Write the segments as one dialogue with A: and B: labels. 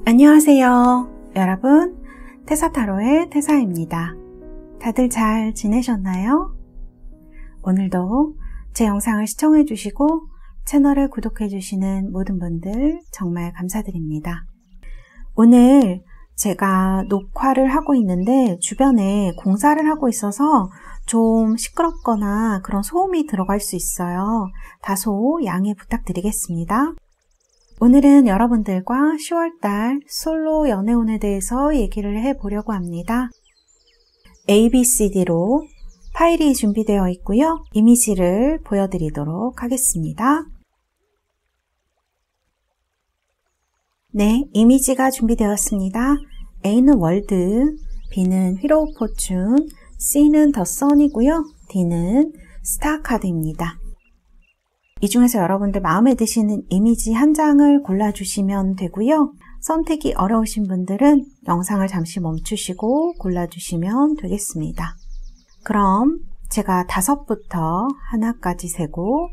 A: 안녕하세요. 여러분, 태사타로의 태사입니다. 다들 잘 지내셨나요? 오늘도 제 영상을 시청해주시고 채널을 구독해주시는 모든 분들 정말 감사드립니다. 오늘 제가 녹화를 하고 있는데 주변에 공사를 하고 있어서 좀 시끄럽거나 그런 소음이 들어갈 수 있어요. 다소 양해 부탁드리겠습니다. 오늘은 여러분들과 10월달 솔로 연애운에 대해서 얘기를 해보려고 합니다. ABCD로 파일이 준비되어 있고요. 이미지를 보여드리도록 하겠습니다. 네, 이미지가 준비되었습니다. A는 월드, B는 휘로 오브 포춘, C는 더 선이고요. D는 스타 카드입니다. 이 중에서 여러분들 마음에 드시는 이미지 한 장을 골라주시면 되고요. 선택이 어려우신 분들은 영상을 잠시 멈추시고 골라주시면 되겠습니다. 그럼 제가 5부터 하나까지 세고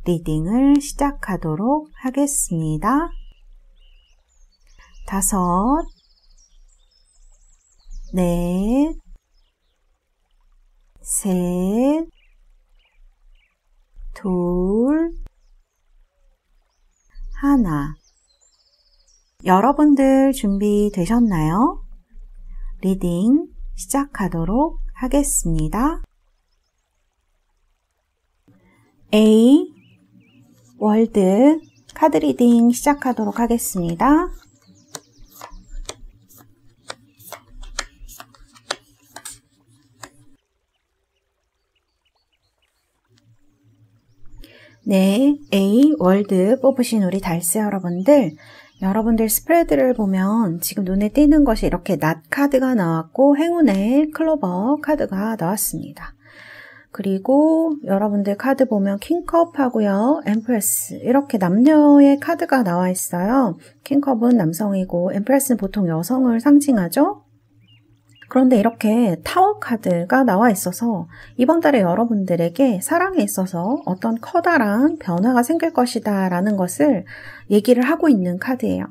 A: 리딩을 시작하도록 하겠습니다. 5, 넷, 셋, 둘, 하나. 여러분들 준비되셨나요? 리딩 시작하도록 하겠습니다. A, 월드 카드 리딩 시작하도록 하겠습니다. 네, A, 월드 뽑으신 우리 달스 여러분들 스프레드를 보면 지금 눈에 띄는 것이 이렇게 낫 카드가 나왔고 행운의 클로버 카드가 나왔습니다. 그리고 여러분들 카드 보면 킹컵 하고요. 엠프레스 이렇게 남녀의 카드가 나와 있어요. 킹컵은 남성이고 엠프레스는 보통 여성을 상징하죠. 그런데 이렇게 타워 카드가 나와 있어서 이번 달에 여러분들에게 사랑에 있어서 어떤 커다란 변화가 생길 것이다 라는 것을 얘기를 하고 있는 카드예요.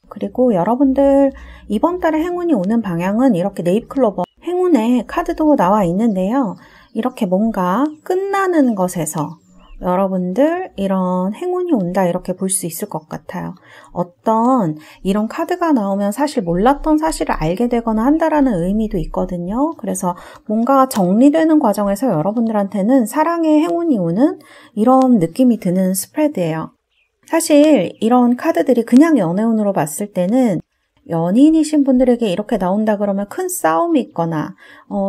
A: 그리고 여러분들 이번 달에 행운이 오는 방향은 이렇게 네잎클로버 행운의 카드도 나와 있는데요. 이렇게 뭔가 끝나는 것에서 여러분들 이런 행운이 온다 이렇게 볼 수 있을 것 같아요. 어떤 이런 카드가 나오면 사실 몰랐던 사실을 알게 되거나 한다라는 의미도 있거든요. 그래서 뭔가 정리되는 과정에서 여러분들한테는 사랑의 행운이 오는 이런 느낌이 드는 스프레드예요. 사실 이런 카드들이 그냥 연애운으로 봤을 때는 연인이신 분들에게 이렇게 나온다 그러면 큰 싸움이 있거나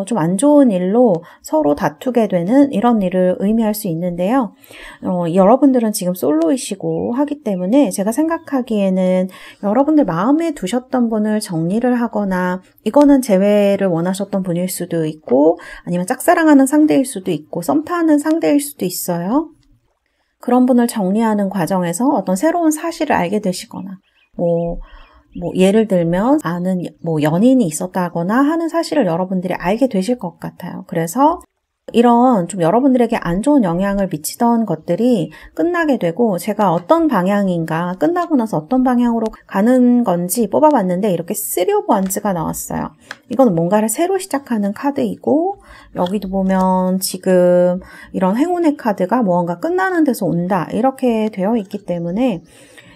A: 좀 안 좋은 일로 서로 다투게 되는 이런 일을 의미할 수 있는데요. 여러분들은 지금 솔로이시고 하기 때문에 제가 생각하기에는 여러분들 마음에 두셨던 분을 정리를 하거나 이거는 재회를 원하셨던 분일 수도 있고 아니면 짝사랑하는 상대일 수도 있고 썸 타는 상대일 수도 있어요. 그런 분을 정리하는 과정에서 어떤 새로운 사실을 알게 되시거나 예를 들면 아는 연인이 있었다거나 하는 사실을 여러분들이 알게 되실 것 같아요. 그래서 이런 좀 여러분들에게 안 좋은 영향을 미치던 것들이 끝나게 되고 제가 어떤 방향인가 끝나고 나서 어떤 방향으로 가는 건지 뽑아봤는데 이렇게 3 오브 원즈가 나왔어요. 이거는 뭔가를 새로 시작하는 카드이고 여기도 보면 지금 이런 행운의 카드가 무언가 끝나는 데서 온다 이렇게 되어 있기 때문에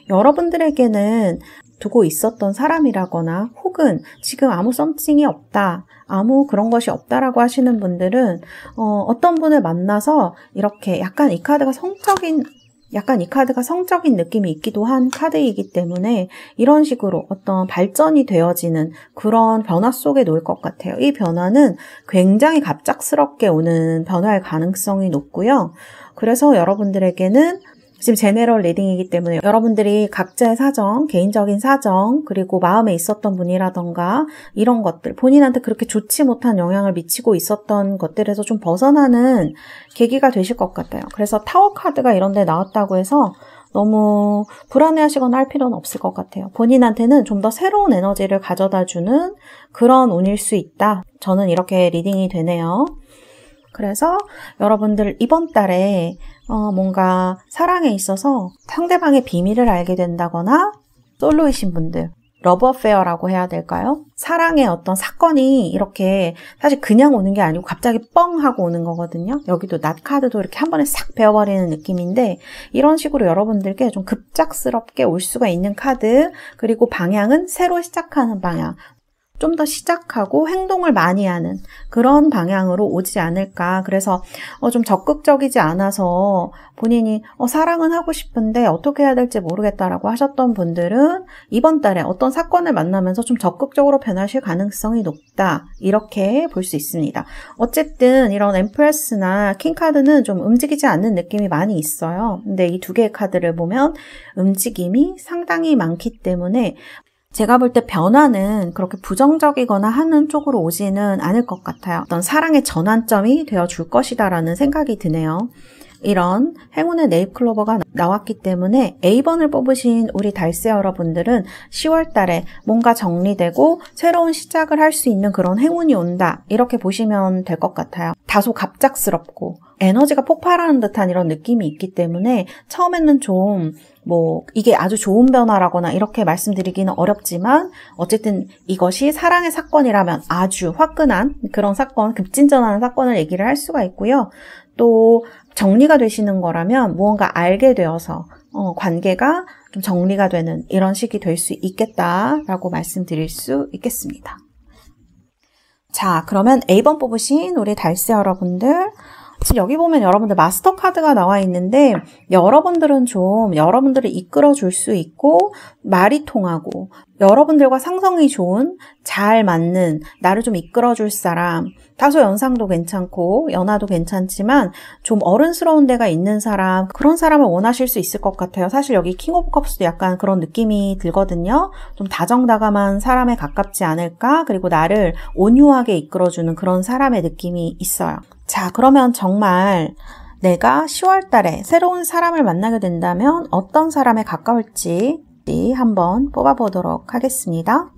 A: 여러분들에게는 두고 있었던 사람이라거나 혹은 지금 아무 썸씽이 없다, 아무 그런 것이 없다라고 하시는 분들은 어떤 분을 만나서 이렇게 약간 이 카드가 성적인 느낌이 있기도 한 카드이기 때문에 이런 식으로 어떤 발전이 되어지는 그런 변화 속에 놓일 것 같아요. 이 변화는 굉장히 갑작스럽게 오는 변화의 가능성이 높고요. 그래서 여러분들에게는 지금 제네럴 리딩이기 때문에 여러분들이 각자의 사정, 개인적인 사정, 그리고 마음에 있었던 분이라던가 이런 것들, 본인한테 그렇게 좋지 못한 영향을 미치고 있었던 것들에서 좀 벗어나는 계기가 되실 것 같아요. 그래서 타워 카드가 이런 데 나왔다고 해서 너무 불안해하시거나 할 필요는 없을 것 같아요. 본인한테는 좀 더 새로운 에너지를 가져다주는 그런 운일 수 있다. 저는 이렇게 리딩이 되네요. 그래서 여러분들 이번 달에 뭔가 사랑에 있어서 상대방의 비밀을 알게 된다거나 솔로이신 분들 러브 어페어라고 해야 될까요? 사랑의 어떤 사건이 이렇게 사실 그냥 오는 게 아니고 갑자기 뻥 하고 오는 거거든요. 여기도 낫 카드도 이렇게 한 번에 싹 베어버리는 느낌인데 이런 식으로 여러분들께 좀 급작스럽게 올 수가 있는 카드, 그리고 방향은 새로 시작하는 방향. 좀 더 시작하고 행동을 많이 하는 그런 방향으로 오지 않을까. 그래서 좀 적극적이지 않아서 본인이 사랑은 하고 싶은데 어떻게 해야 될지 모르겠다라고 하셨던 분들은 이번 달에 어떤 사건을 만나면서 좀 적극적으로 변하실 가능성이 높다. 이렇게 볼 수 있습니다. 어쨌든 이런 엠프레스나 킹카드는 좀 움직이지 않는 느낌이 많이 있어요. 근데 이 두 개의 카드를 보면 움직임이 상당히 많기 때문에 제가 볼 때 변화는 그렇게 부정적이거나 하는 쪽으로 오지는 않을 것 같아요. 어떤 사랑의 전환점이 되어줄 것이다라는 생각이 드네요. 이런 행운의 네잎 클로버가 나왔기 때문에 A번을 뽑으신 우리 달세 여러분들은 10월 달에 뭔가 정리되고 새로운 시작을 할 수 있는 그런 행운이 온다. 이렇게 보시면 될 것 같아요. 다소 갑작스럽고 에너지가 폭발하는 듯한 이런 느낌이 있기 때문에 처음에는 좀 이게 아주 좋은 변화라거나 이렇게 말씀드리기는 어렵지만 어쨌든 이것이 사랑의 사건이라면 아주 화끈한 그런 사건, 급진전하는 사건을 얘기를 할 수가 있고요. 또 정리가 되시는 거라면 무언가 알게 되어서 관계가 좀 정리가 되는 이런 식이 될 수 있겠다라고 말씀드릴 수 있겠습니다. 자, 그러면 A번 뽑으신 우리 달세 여러분들, 지금 여기 보면 여러분들 마스터 카드가 나와 있는데 여러분들은 좀 여러분들을 이끌어 줄 수 있고 말이 통하고 여러분들과 상성이 좋은, 잘 맞는, 나를 좀 이끌어 줄 사람, 다소 연상도 괜찮고 연하도 괜찮지만 좀 어른스러운 데가 있는 사람, 그런 사람을 원하실 수 있을 것 같아요. 사실 여기 킹 오브 컵스도 약간 그런 느낌이 들거든요. 좀 다정다감한 사람에 가깝지 않을까? 그리고 나를 온유하게 이끌어주는 그런 사람의 느낌이 있어요. 자, 그러면 정말 내가 10월 달에 새로운 사람을 만나게 된다면 어떤 사람에 가까울지 한번 뽑아보도록 하겠습니다.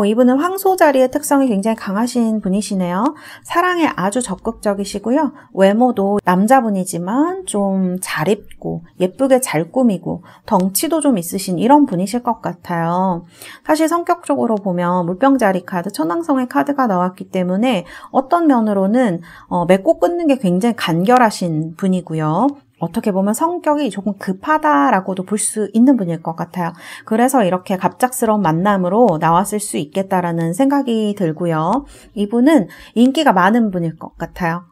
A: 이분은 황소 자리의 특성이 굉장히 강하신 분이시네요. 사랑에 아주 적극적이시고요. 외모도 남자분이지만 좀 잘 입고 예쁘게 잘 꾸미고 덩치도 좀 있으신 이런 분이실 것 같아요. 사실 성격적으로 보면 물병 자리 카드, 천왕성의 카드가 나왔기 때문에 어떤 면으로는 맺고 끊는 게 굉장히 간결하신 분이고요. 어떻게 보면 성격이 조금 급하다라고도 볼 수 있는 분일 것 같아요. 그래서 이렇게 갑작스러운 만남으로 나왔을 수 있겠다라는 생각이 들고요. 이분은 인기가 많은 분일 것 같아요.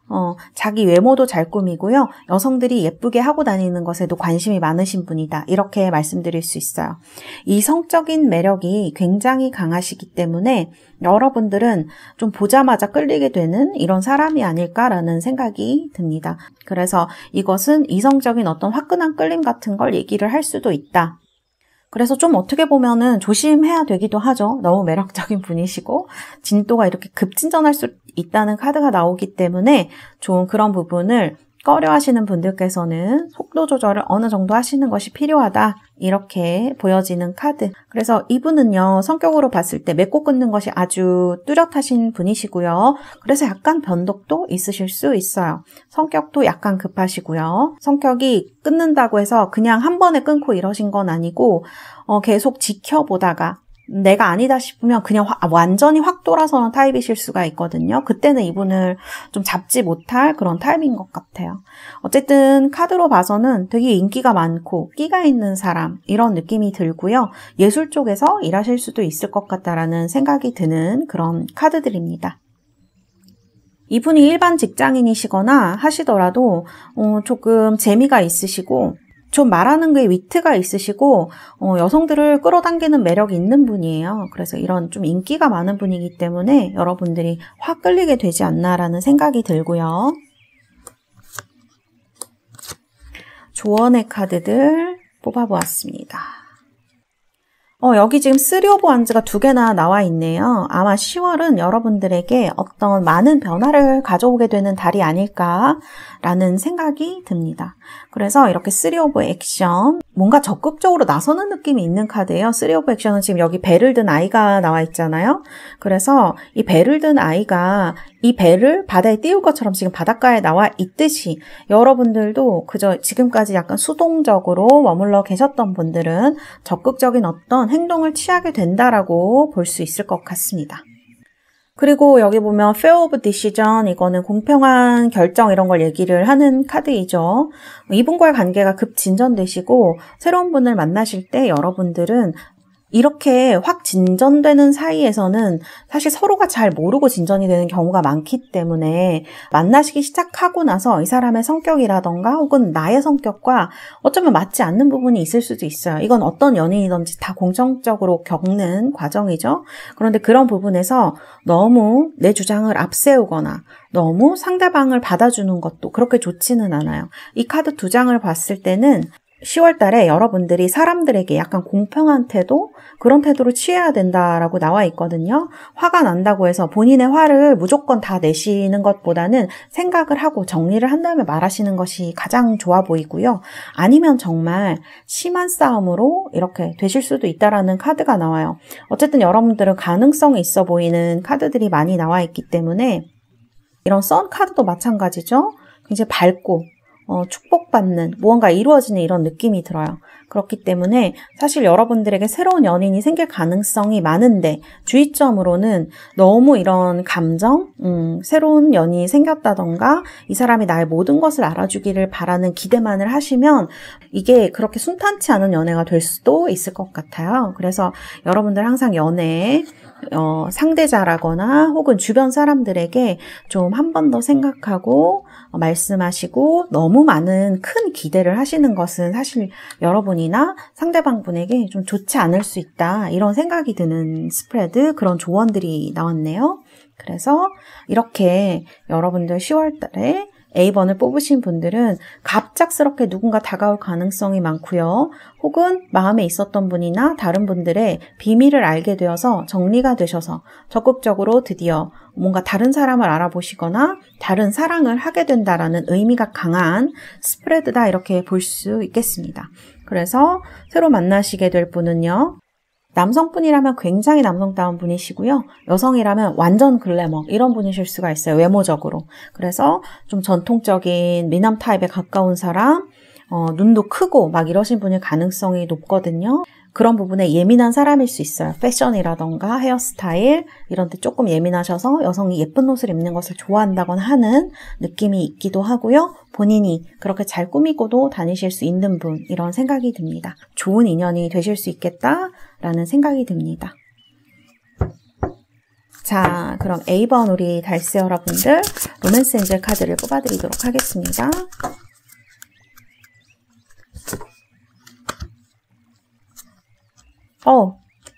A: 자기 외모도 잘 꾸미고요. 여성들이 예쁘게 하고 다니는 것에도 관심이 많으신 분이다. 이렇게 말씀드릴 수 있어요. 이성적인 매력이 굉장히 강하시기 때문에 여러분들은 좀 보자마자 끌리게 되는 이런 사람이 아닐까라는 생각이 듭니다. 그래서 이것은 이성적인 어떤 화끈한 끌림 같은 걸 얘기를 할 수도 있다. 그래서 좀 어떻게 보면은 조심해야 되기도 하죠. 너무 매력적인 분이시고 진도가 이렇게 급진전할 수 있다는 카드가 나오기 때문에 좀 그런 부분을 꺼려 하시는 분들께서는 속도 조절을 어느 정도 하시는 것이 필요하다. 이렇게 보여지는 카드. 그래서 이분은요, 성격으로 봤을 때 맺고 끊는 것이 아주 뚜렷하신 분이시고요. 그래서 약간 변덕도 있으실 수 있어요. 성격도 약간 급하시고요. 성격이 끊는다고 해서 그냥 한 번에 끊고 이러신 건 아니고 계속 지켜보다가 내가 아니다 싶으면 그냥 완전히 확 돌아서는 타입이실 수가 있거든요. 그때는 이분을 좀 잡지 못할 그런 타입인 것 같아요. 어쨌든 카드로 봐서는 되게 인기가 많고 끼가 있는 사람 이런 느낌이 들고요. 예술 쪽에서 일하실 수도 있을 것 같다라는 생각이 드는 그런 카드들입니다. 이분이 일반 직장인이시거나 하시더라도 조금 재미가 있으시고 좀 말하는 게 위트가 있으시고 여성들을 끌어당기는 매력이 있는 분이에요. 그래서 이런 좀 인기가 많은 분이기 때문에 여러분들이 확 끌리게 되지 않나라는 생각이 들고요. 조언의 카드들 뽑아보았습니다. 여기 지금 3 오브 원즈가 2개나 나와 있네요. 아마 10월은 여러분들에게 어떤 많은 변화를 가져오게 되는 달이 아닐까라는 생각이 듭니다. 그래서 이렇게 3 오브 액션, 뭔가 적극적으로 나서는 느낌이 있는 카드예요. 3 오브 액션은 지금 여기 배를 든 아이가 나와 있잖아요. 그래서 이 배를 든 아이가 이 배를 바다에 띄울 것처럼 지금 바닷가에 나와 있듯이 여러분들도 그저 지금까지 약간 수동적으로 머물러 계셨던 분들은 적극적인 어떤 행동을 취하게 된다라고 볼 수 있을 것 같습니다. 그리고 여기 보면 fair of decision, 이거는 공평한 결정 이런 걸 얘기를 하는 카드이죠. 이분과의 관계가 급 진전되시고 새로운 분을 만나실 때 여러분들은 이렇게 확 진전되는 사이에서는 사실 서로가 잘 모르고 진전이 되는 경우가 많기 때문에 만나시기 시작하고 나서 이 사람의 성격이라던가 혹은 나의 성격과 어쩌면 맞지 않는 부분이 있을 수도 있어요. 이건 어떤 연인이든지 다 공정적으로 겪는 과정이죠. 그런데 그런 부분에서 너무 내 주장을 앞세우거나 너무 상대방을 받아주는 것도 그렇게 좋지는 않아요. 이 카드 2장을 봤을 때는 10월 달에 여러분들이 사람들에게 약간 공평한 태도, 그런 태도를 취해야 된다라고 나와 있거든요. 화가 난다고 해서 본인의 화를 무조건 다 내시는 것보다는 생각을 하고 정리를 한 다음에 말하시는 것이 가장 좋아 보이고요. 아니면 정말 심한 싸움으로 이렇게 되실 수도 있다라는 카드가 나와요. 어쨌든 여러분들은 가능성이 있어 보이는 카드들이 많이 나와 있기 때문에 이런 선 카드도 마찬가지죠. 굉장히 밝고 축복받는, 무언가 이루어지는 이런 느낌이 들어요. 그렇기 때문에 사실 여러분들에게 새로운 연인이 생길 가능성이 많은데 주의점으로는 너무 이런 감정, 새로운 연인이 생겼다던가 이 사람이 나의 모든 것을 알아주기를 바라는 기대만을 하시면 이게 그렇게 순탄치 않은 연애가 될 수도 있을 것 같아요. 그래서 여러분들 항상 연애에 상대자라거나 혹은 주변 사람들에게 좀 한 번 더 생각하고 말씀하시고 너무 많은 큰 기대를 하시는 것은 사실 여러분이나 상대방분에게 좀 좋지 않을 수 있다, 이런 생각이 드는 스프레드, 그런 조언들이 나왔네요. 그래서 이렇게 여러분들 10월 달에 A번을 뽑으신 분들은 갑작스럽게 누군가 다가올 가능성이 많고요. 혹은 마음에 있었던 분이나 다른 분들의 비밀을 알게 되어서 정리가 되셔서 적극적으로 드디어 뭔가 다른 사람을 알아보시거나 다른 사랑을 하게 된다라는 의미가 강한 스프레드다, 이렇게 볼 수 있겠습니다. 그래서 새로 만나시게 될 분은요, 남성분이라면 굉장히 남성다운 분이시고요. 여성이라면 완전 글래머, 이런 분이실 수가 있어요. 외모적으로. 그래서 좀 전통적인 미남 타입에 가까운 사람, 눈도 크고 막 이러신 분일 가능성이 높거든요. 그런 부분에 예민한 사람일 수 있어요. 패션이라던가 헤어스타일 이런 데 조금 예민하셔서 여성이 예쁜 옷을 입는 것을 좋아한다거나 하는 느낌이 있기도 하고요. 본인이 그렇게 잘 꾸미고도 다니실 수 있는 분, 이런 생각이 듭니다. 좋은 인연이 되실 수 있겠다라는 생각이 듭니다. 자, 그럼 A번 우리 달스 여러분들 로맨스 엔젤 카드를 뽑아드리도록 하겠습니다.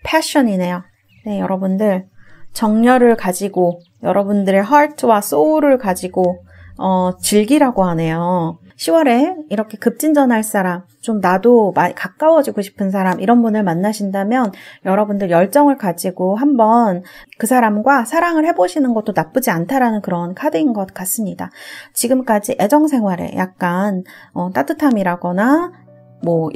A: 패션이네요. 네, 여러분들 정열을 가지고 여러분들의 하트와 소울을 가지고 즐기라고 하네요. 10월에 이렇게 급진전할 사람, 좀 나도 가까워지고 싶은 사람, 이런 분을 만나신다면 여러분들 열정을 가지고 한번 그 사람과 사랑을 해보시는 것도 나쁘지 않다라는 그런 카드인 것 같습니다. 지금까지 애정생활에 약간 따뜻함이라거나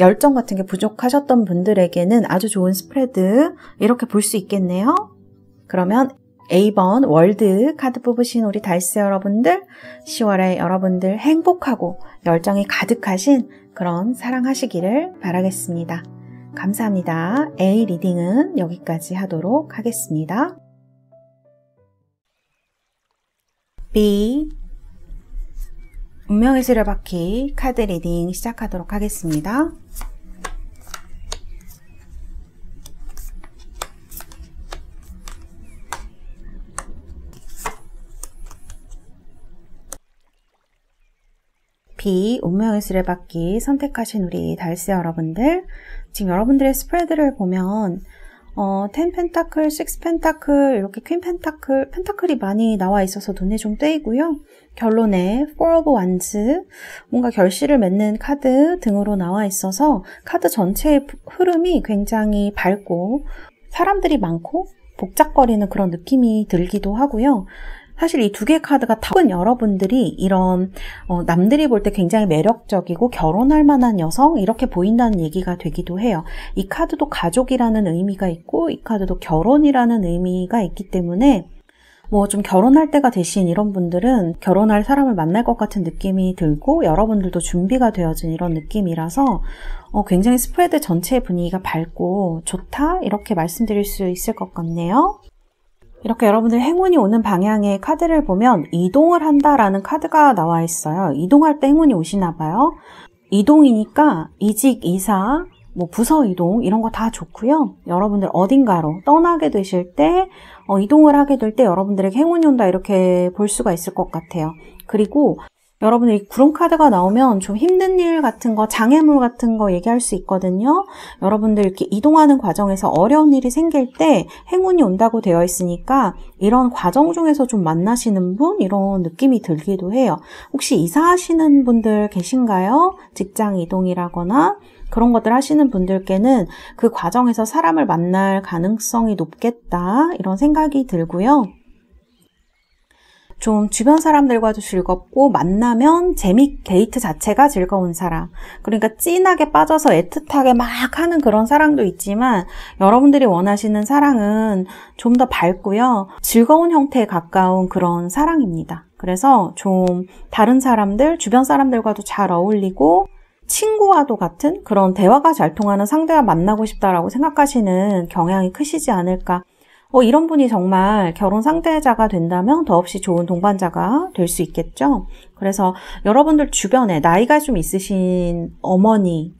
A: 열정 같은 게 부족하셨던 분들에게는 아주 좋은 스프레드, 이렇게 볼 수 있겠네요. 그러면 A번 월드 카드 뽑으신 우리 달스 여러분들, 10월에 여러분들 행복하고 열정이 가득하신 그런 사랑하시기를 바라겠습니다. 감사합니다. A 리딩은 여기까지 하도록 하겠습니다. B 운명의 수레바퀴 카드 리딩 시작하도록 하겠습니다. B 운명의 수레바퀴 선택하신 우리 달스 여러분들, 지금 여러분들의 스프레드를 보면 10 펜타클, 6 펜타클, 이렇게 퀸 펜타클, 펜타클이 많이 나와 있어서 눈에 좀 띄고요. 결론에 4 of Wands, 뭔가 결실을 맺는 카드 등으로 나와 있어서 카드 전체의 흐름이 굉장히 밝고 사람들이 많고 복잡거리는 그런 느낌이 들기도 하고요. 사실 이 두 개의 카드가 다 여러분들이 이런 남들이 볼 때 굉장히 매력적이고 결혼할 만한 여성 이렇게 보인다는 얘기가 되기도 해요. 이 카드도 가족이라는 의미가 있고 이 카드도 결혼이라는 의미가 있기 때문에 뭐 좀 결혼할 때가 되신 이런 분들은 결혼할 사람을 만날 것 같은 느낌이 들고 여러분들도 준비가 되어진 이런 느낌이라서 굉장히 스프레드 전체의 분위기가 밝고 좋다 이렇게 말씀드릴 수 있을 것 같네요. 이렇게 여러분들 행운이 오는 방향의 카드를 보면 이동을 한다라는 카드가 나와 있어요. 이동할 때 행운이 오시나 봐요. 이동이니까 이직, 이사, 뭐 부서 이동 이런 거 다 좋고요. 여러분들 어딘가로 떠나게 되실 때 이동을 하게 될 때 여러분들에게 행운이 온다 이렇게 볼 수가 있을 것 같아요. 그리고 여러분들 구름 카드가 나오면 좀 힘든 일 같은 거, 장애물 같은 거 얘기할 수 있거든요. 여러분들 이렇게 이동하는 과정에서 어려운 일이 생길 때 행운이 온다고 되어 있으니까 이런 과정 중에서 좀 만나시는 분 이런 느낌이 들기도 해요. 혹시 이사하시는 분들 계신가요? 직장 이동이라거나 그런 것들 하시는 분들께는 그 과정에서 사람을 만날 가능성이 높겠다 이런 생각이 들고요. 좀 주변 사람들과도 즐겁고 만나면 데이트 자체가 즐거운 사람. 그러니까 찐하게 빠져서 애틋하게 막 하는 그런 사랑도 있지만 여러분들이 원하시는 사랑은 좀 더 밝고요. 즐거운 형태에 가까운 그런 사랑입니다. 그래서 좀 다른 사람들, 주변 사람들과도 잘 어울리고 친구와도 같은 그런 대화가 잘 통하는 상대와 만나고 싶다라고 생각하시는 경향이 크시지 않을까. 이런 분이 정말 결혼 상대자가 된다면 더없이 좋은 동반자가 될 수 있겠죠. 그래서 여러분들 주변에 나이가 좀 있으신 어머니,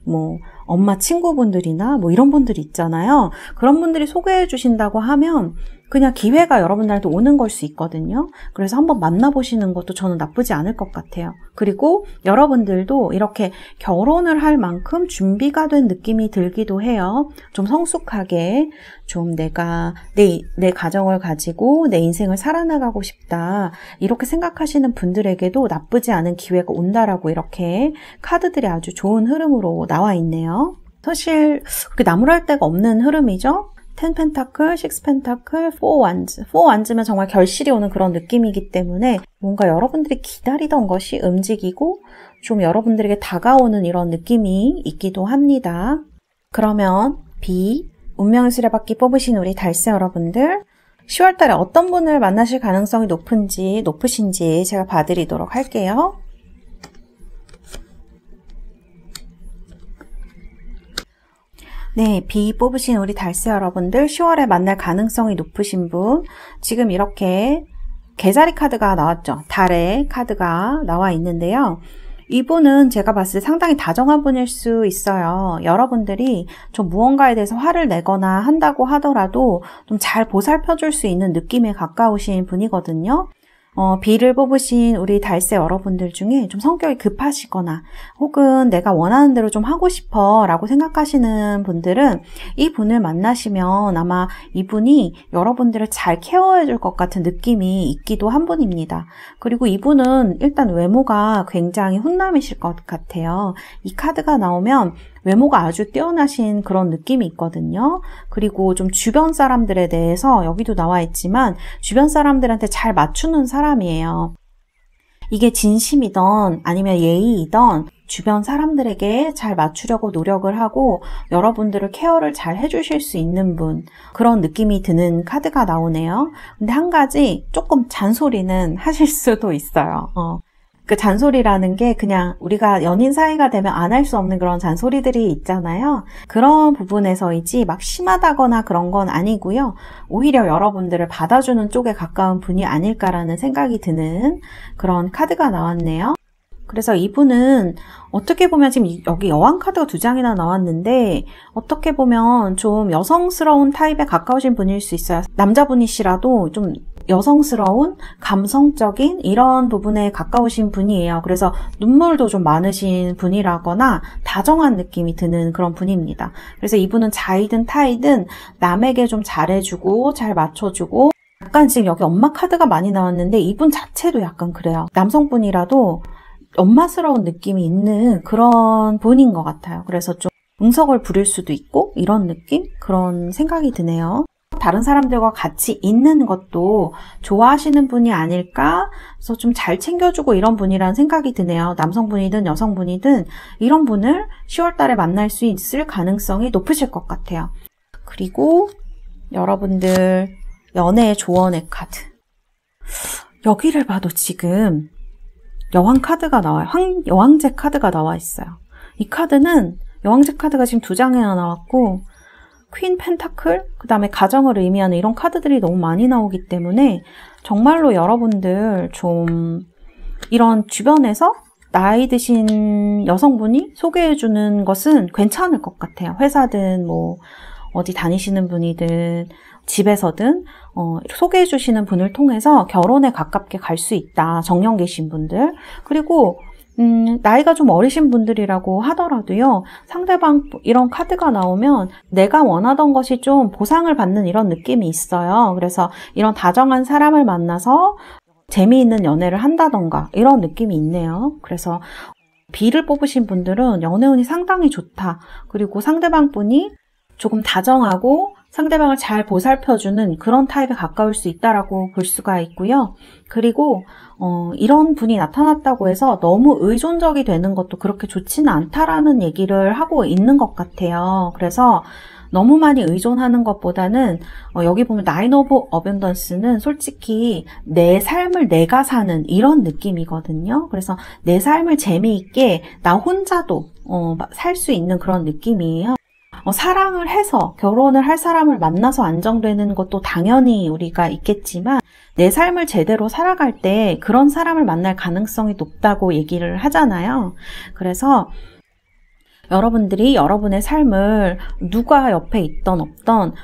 A: 엄마 친구분들이나 이런 분들이 있잖아요. 그런 분들이 소개해 주신다고 하면 그냥 기회가 여러분들한테 오는 걸 수 있거든요. 그래서 한번 만나보시는 것도 저는 나쁘지 않을 것 같아요. 그리고 여러분들도 이렇게 결혼을 할 만큼 준비가 된 느낌이 들기도 해요. 좀 성숙하게 좀 내가 내 가정을 가지고 내 인생을 살아나가고 싶다. 이렇게 생각하시는 분들에게도 나쁘지 않은 기회가 온다라고 이렇게 카드들이 아주 좋은 흐름으로 나와 있네요. 사실 그렇게 나무랄 데가 없는 흐름이죠. 10 펜타클, 6 펜타클, 4 wands. 4 wands면 정말 결실이 오는 그런 느낌이기 때문에 뭔가 여러분들이 기다리던 것이 움직이고 좀 여러분들에게 다가오는 이런 느낌이 있기도 합니다. 그러면 B, 운명의 수레바퀴 뽑으신 우리 달새 여러분들 10월 달에 어떤 분을 만나실 가능성이 높으신지 제가 봐드리도록 할게요. 네, B 뽑으신 우리 달새 여러분들 10월에 만날 가능성이 높으신 분 지금 이렇게 개자리 카드가 나왔죠. 달의 카드가 나와 있는데요. 이분은 제가 봤을 때 상당히 다정한 분일 수 있어요. 여러분들이 좀 무언가에 대해서 화를 내거나 한다고 하더라도 좀 잘 보살펴 줄 수 있는 느낌에 가까우신 분이거든요. B를 뽑으신 우리 달새 여러분들 중에 좀 성격이 급하시거나 혹은 내가 원하는 대로 좀 하고 싶어 라고 생각하시는 분들은 이 분을 만나시면 아마 이분이 여러분들을 잘 케어해 줄 것 같은 느낌이 있기도 한 분입니다. 그리고 이분은 일단 외모가 굉장히 훈남이실 것 같아요. 이 카드가 나오면 외모가 아주 뛰어나신 그런 느낌이 있거든요. 그리고 좀 주변 사람들에 대해서 여기도 나와 있지만 주변 사람들한테 잘 맞추는 사람이에요. 이게 진심이던 아니면 예의이던 주변 사람들에게 잘 맞추려고 노력을 하고 여러분들을 케어를 잘 해주실 수 있는 분 그런 느낌이 드는 카드가 나오네요. 근데 한 가지 조금 잔소리는 하실 수도 있어요. 그 잔소리라는 게 그냥 우리가 연인 사이가 되면 안 할 수 없는 그런 잔소리들이 있잖아요. 그런 부분에서이지 막 심하다거나 그런 건 아니고요. 오히려 여러분들을 받아주는 쪽에 가까운 분이 아닐까라는 생각이 드는 그런 카드가 나왔네요. 그래서 이분은 어떻게 보면 지금 여기 여왕 카드가 2장이나 나왔는데 어떻게 보면 좀 여성스러운 타입에 가까우신 분일 수 있어요. 남자분이시라도 좀 여성스러운, 감성적인 이런 부분에 가까우신 분이에요. 그래서 눈물도 좀 많으신 분이라거나 다정한 느낌이 드는 그런 분입니다. 그래서 이분은 자이든 타이든 남에게 좀 잘해주고 잘 맞춰주고, 약간 지금 여기 엄마 카드가 많이 나왔는데 이분 자체도 약간 그래요. 남성분이라도 엄마스러운 느낌이 있는 그런 분인 것 같아요. 그래서 좀 응석을 부릴 수도 있고 이런 느낌? 그런 생각이 드네요. 다른 사람들과 같이 있는 것도 좋아하시는 분이 아닐까? 그래서 좀 잘 챙겨주고 이런 분이라는 생각이 드네요. 남성분이든 여성분이든 이런 분을 10월 달에 만날 수 있을 가능성이 높으실 것 같아요. 그리고 여러분들 연애의 조언의 카드. 여기를 봐도 지금 여왕 카드가 나와요. 여왕제 카드가 나와 있어요. 이 카드는 여왕제 카드가 지금 2장이나 나왔고 퀸 펜타클, 그 다음에 가정을 의미하는 이런 카드들이 너무 많이 나오기 때문에 정말로 여러분들 좀 이런 주변에서 나이 드신 여성분이 소개해주는 것은 괜찮을 것 같아요. 회사든 뭐 어디 다니시는 분이든 집에서든 소개해주시는 분을 통해서 결혼에 가깝게 갈 수 있다. 정년 계신 분들. 그리고 나이가 좀 어리신 분들이라고 하더라도요, 상대방 이런 카드가 나오면 내가 원하던 것이 좀 보상을 받는 이런 느낌이 있어요. 그래서 이런 다정한 사람을 만나서 재미있는 연애를 한다던가 이런 느낌이 있네요. 그래서 B를 뽑으신 분들은 연애운이 상당히 좋다. 그리고 상대방 분이 조금 다정하고 상대방을 잘 보살펴주는 그런 타입에 가까울 수 있다라고 볼 수가 있고요. 그리고 이런 분이 나타났다고 해서 너무 의존적이 되는 것도 그렇게 좋지는 않다라는 얘기를 하고 있는 것 같아요. 그래서 너무 많이 의존하는 것보다는 여기 보면 나인 오브 어벤던스는 솔직히 내 삶을 내가 사는 이런 느낌이거든요. 그래서 내 삶을 재미있게 나 혼자도 살 수 있는 그런 느낌이에요. 사랑을 해서 결혼을 할 사람을 만나서 안정되는 것도 당연히 우리가 있겠지만 내 삶을 제대로 살아갈 때 그런 사람을 만날 가능성이 높다고 얘기를 하잖아요. 그래서 여러분들이 여러분의 삶을 누가 옆에 있던 없던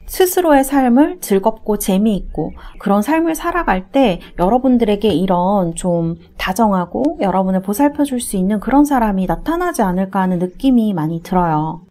A: 스스로의 삶을 즐겁고 재미있고 그런 삶을 살아갈 때 여러분들에게 이런 좀 다정하고 여러분을 보살펴줄 수 있는 그런 사람이 나타나지 않을까 하는 느낌이 많이 들어요.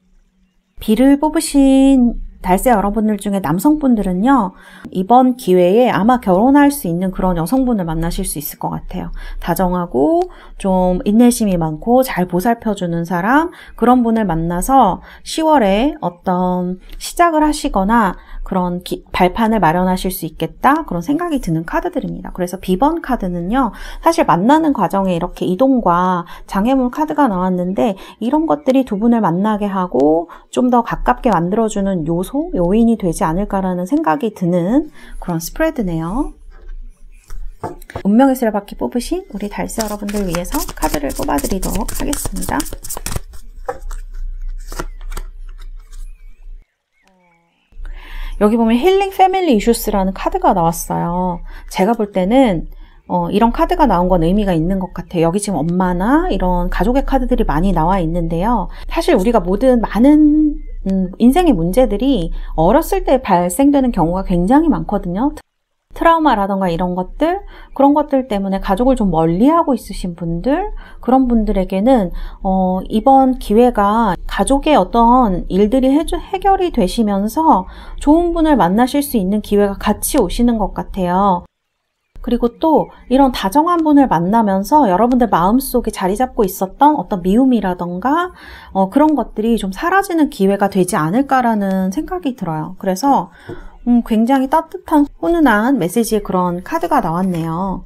A: B를 뽑으신 달세 여러분들 중에 남성분들은요, 이번 기회에 아마 결혼할 수 있는 그런 여성분을 만나실 수 있을 것 같아요. 다정하고 좀 인내심이 많고 잘 보살펴주는 사람, 그런 분을 만나서 10월에 어떤 시작을 하시거나 그런 발판을 마련하실 수 있겠다, 그런 생각이 드는 카드들입니다. 그래서 B번 카드는요, 사실 만나는 과정에 이렇게 이동과 장애물 카드가 나왔는데 이런 것들이 두 분을 만나게 하고 좀 더 가깝게 만들어주는 요인이 되지 않을까라는 생각이 드는 그런 스프레드네요. 운명의 수레바퀴 뽑으신 우리 달세 여러분들 위해서 카드를 뽑아드리도록 하겠습니다. 여기 보면 힐링 패밀리 이슈스라는 카드가 나왔어요. 제가 볼 때는 이런 카드가 나온 건 의미가 있는 것 같아요. 여기 지금 엄마나 이런 가족의 카드들이 많이 나와 있는데요. 사실 우리가 많은 인생의 문제들이 어렸을 때 발생되는 경우가 굉장히 많거든요. 트라우마라던가 이런 것들, 그런 것들 때문에 가족을 좀 멀리하고 있으신 분들, 그런 분들에게는 이번 기회가 가족의 어떤 일들이 해결이 되시면서 좋은 분을 만나실 수 있는 기회가 같이 오시는 것 같아요. 그리고 또 이런 다정한 분을 만나면서 여러분들 마음속에 자리 잡고 있었던 어떤 미움이라던가 그런 것들이 좀 사라지는 기회가 되지 않을까라는 생각이 들어요. 그래서 굉장히 따뜻한 훈훈한 메시지의 그런 카드가 나왔네요.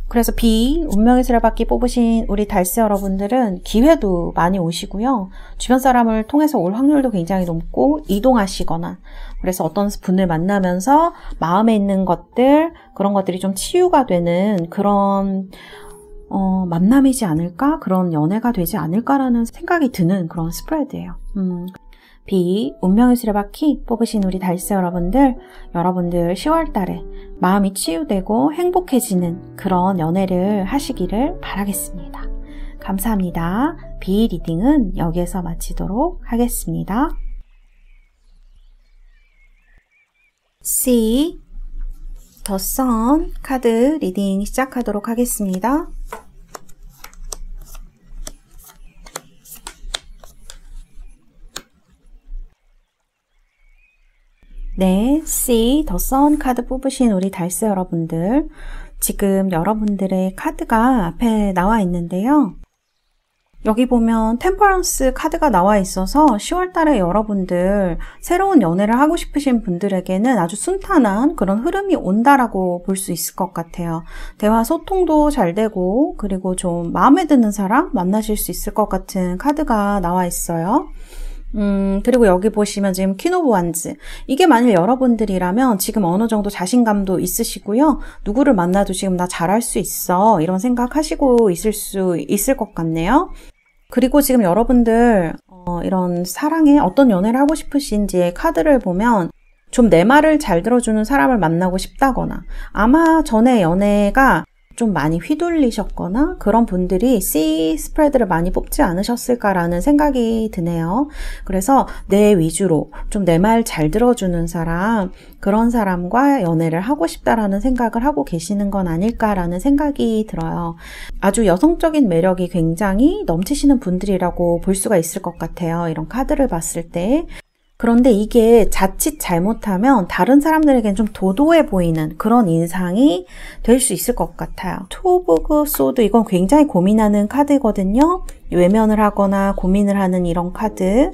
A: 그래서 B, 운명의 수레바퀴 뽑으신 우리 달세 여러분들은 기회도 많이 오시고요. 주변 사람을 통해서 올 확률도 굉장히 높고 이동하시거나 그래서 어떤 분을 만나면서 마음에 있는 것들, 그런 것들이 좀 치유가 되는 그런 만남이지 않을까? 그런 연애가 되지 않을까라는 생각이 드는 그런 스프레드예요. B, 운명의 수레바퀴 뽑으신 우리 달세 여러분들 10월 달에 마음이 치유되고 행복해지는 그런 연애를 하시기를 바라겠습니다. 감사합니다. B 리딩은 여기에서 마치도록 하겠습니다. C, 더 선 카드 리딩 시작하도록 하겠습니다. 네, C, 더 선 카드 뽑으신 우리 달스 여러분들, 지금 여러분들의 카드가 앞에 나와 있는데요. 여기 보면 템퍼런스 카드가 나와 있어서 10월 달에 여러분들 새로운 연애를 하고 싶으신 분들에게는 아주 순탄한 그런 흐름이 온다라고 볼 수 있을 것 같아요. 대화 소통도 잘 되고, 그리고 좀 마음에 드는 사람 만나실 수 있을 것 같은 카드가 나와 있어요. 그리고 여기 보시면 지금 퀸 오브 완즈. 이게 만일 여러분들이라면 지금 어느 정도 자신감도 있으시고요. 누구를 만나도 지금 나 잘할 수 있어. 이런 생각하시고 있을 수 있을 것 같네요. 그리고 지금 여러분들 이런 사랑에 어떤 연애를 하고 싶으신지의 카드를 보면 좀 내 말을 잘 들어주는 사람을 만나고 싶다거나, 아마 전에 연애가 좀 많이 휘둘리셨거나 그런 분들이 C 스프레드를 많이 뽑지 않으셨을까라는 생각이 드네요. 그래서 내 위주로 좀 내 말 잘 들어주는 사람, 그런 사람과 연애를 하고 싶다라는 생각을 하고 계시는 건 아닐까라는 생각이 들어요. 아주 여성적인 매력이 굉장히 넘치시는 분들이라고 볼 수가 있을 것 같아요. 이런 카드를 봤을 때. 그런데 이게 자칫 잘못하면 다른 사람들에겐 좀 도도해 보이는 그런 인상이 될 수 있을 것 같아요. 투 오브 소드, 이건 굉장히 고민하는 카드거든요. 외면을 하거나 고민을 하는 이런 카드.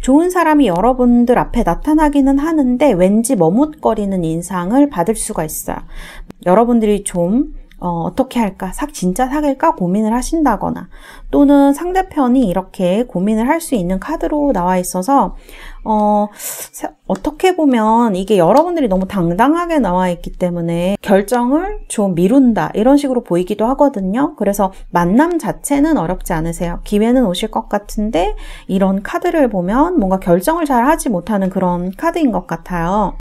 A: 좋은 사람이 여러분들 앞에 나타나기는 하는데 왠지 머뭇거리는 인상을 받을 수가 있어요. 여러분들이 좀 어떻게 할까? 진짜 사귈까? 고민을 하신다거나, 또는 상대편이 이렇게 고민을 할 수 있는 카드로 나와 있어서 어떻게 보면 이게 여러분들이 너무 당당하게 나와 있기 때문에 결정을 좀 미룬다, 이런 식으로 보이기도 하거든요. 그래서 만남 자체는 어렵지 않으세요. 기회는 오실 것 같은데 이런 카드를 보면 뭔가 결정을 잘 하지 못하는 그런 카드인 것 같아요.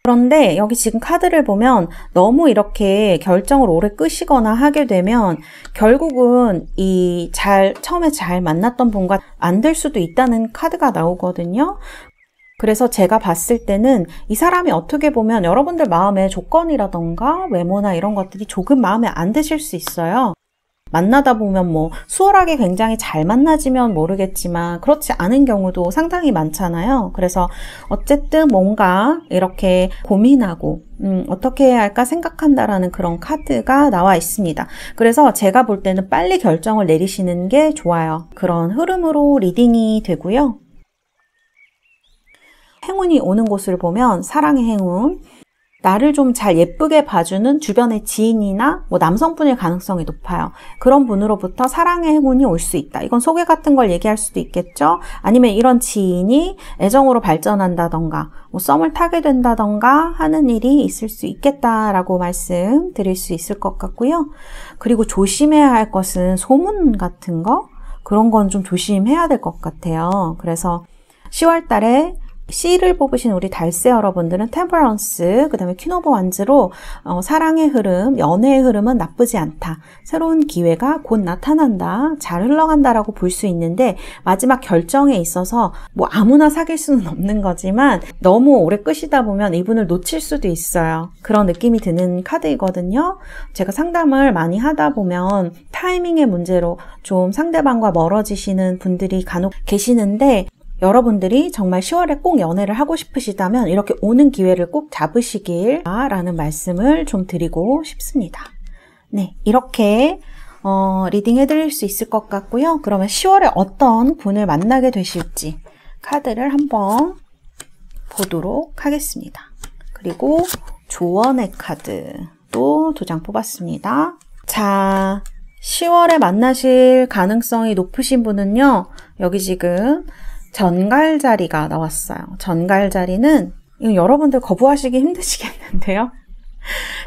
A: 그런데 여기 지금 카드를 보면 너무 이렇게 결정을 오래 끄시거나 하게 되면 결국은 처음에 잘 만났던 분과 안 될 수도 있다는 카드가 나오거든요. 그래서 제가 봤을 때는 이 사람이 어떻게 보면 여러분들 마음의 조건이라던가 외모나 이런 것들이 조금 마음에 안 드실 수 있어요. 만나다 보면 뭐 수월하게 굉장히 잘 만나지면 모르겠지만 그렇지 않은 경우도 상당히 많잖아요. 그래서 어쨌든 뭔가 이렇게 고민하고 어떻게 해야 할까 생각한다라는 그런 카드가 나와 있습니다. 그래서 제가 볼 때는 빨리 결정을 내리시는 게 좋아요. 그런 흐름으로 리딩이 되고요. 행운이 오는 곳을 보면 사랑의 행운, 나를 좀 잘 예쁘게 봐주는 주변의 지인이나 남성분일 가능성이 높아요. 그런 분으로부터 사랑의 행운이 올 수 있다. 이건 소개 같은 걸 얘기할 수도 있겠죠. 아니면 이런 지인이 애정으로 발전한다던가 썸을 타게 된다던가 하는 일이 있을 수 있겠다라고 말씀드릴 수 있을 것 같고요. 그리고 조심해야 할 것은 소문 같은 거, 그런 건 좀 조심해야 될 것 같아요. 그래서 10월 달에 C를 뽑으신 우리 달세 여러분들은 템퍼런스, 그 다음에 퀸 오브 완즈로 사랑의 흐름, 연애의 흐름은 나쁘지 않다. 새로운 기회가 곧 나타난다. 잘 흘러간다라고 볼 수 있는데, 마지막 결정에 있어서 아무나 사귈 수는 없는 거지만 너무 오래 끄시다 보면 이분을 놓칠 수도 있어요. 그런 느낌이 드는 카드이거든요. 제가 상담을 많이 하다 보면 타이밍의 문제로 좀 상대방과 멀어지시는 분들이 간혹 계시는데, 여러분들이 정말 10월에 꼭 연애를 하고 싶으시다면 이렇게 오는 기회를 꼭 잡으시길 라는 말씀을 좀 드리고 싶습니다. 네, 이렇게 리딩 해드릴 수 있을 것 같고요. 그러면 10월에 어떤 분을 만나게 되실지 카드를 한번 보도록 하겠습니다. 그리고 조언의 카드도 2장 뽑았습니다. 자, 10월에 만나실 가능성이 높으신 분은요, 여기 지금 전갈자리가 나왔어요. 전갈자리는 이거 여러분들 거부하시기 힘드시겠는데요.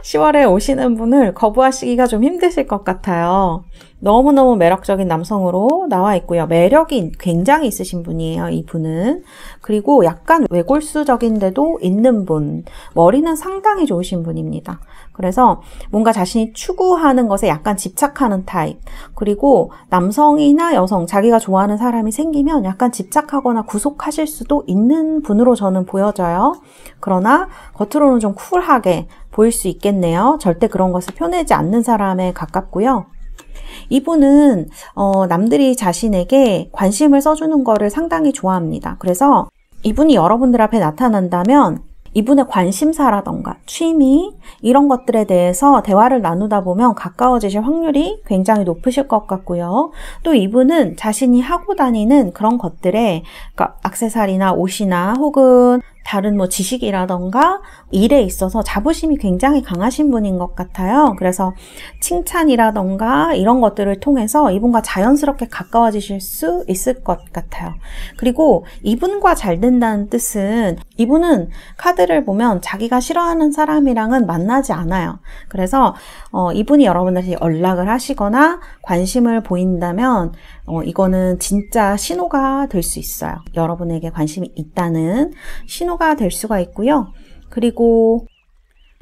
A: 10월에 오시는 분을 거부하시기가 좀 힘드실 것 같아요. 너무너무 매력적인 남성으로 나와 있고요. 매력이 굉장히 있으신 분이에요, 이분은. 그리고 약간 외골수적인데도 있는 분. 머리는 상당히 좋으신 분입니다. 그래서 뭔가 자신이 추구하는 것에 약간 집착하는 타입. 그리고 남성이나 여성, 자기가 좋아하는 사람이 생기면 약간 집착하거나 구속하실 수도 있는 분으로 저는 보여져요. 그러나 겉으로는 좀 쿨하게 보일 수 있겠네요. 절대 그런 것을 표내지 않는 사람에 가깝고요. 이분은 남들이 자신에게 관심을 써주는 거를 상당히 좋아합니다. 그래서 이분이 여러분들 앞에 나타난다면 이분의 관심사라던가 취미 이런 것들에 대해서 대화를 나누다 보면 가까워지실 확률이 굉장히 높으실 것 같고요. 또 이분은 자신이 하고 다니는 그런 것들에 그러니까 액세서리나 옷이나 혹은 다른 뭐 지식이라던가 일에 있어서 자부심이 굉장히 강하신 분인 것 같아요. 그래서 칭찬이라던가 이런 것들을 통해서 이분과 자연스럽게 가까워지실 수 있을 것 같아요. 그리고 이분과 잘 된다는 뜻은 이분은 카드를 보면 자기가 싫어하는 사람이랑은 만나지 않아요. 그래서 이분이 여러분들한테 연락을 하시거나 관심을 보인다면 이거는 진짜 신호가 될 수 있어요. 여러분에게 관심이 있다는 신호가 될 수가 있고요. 그리고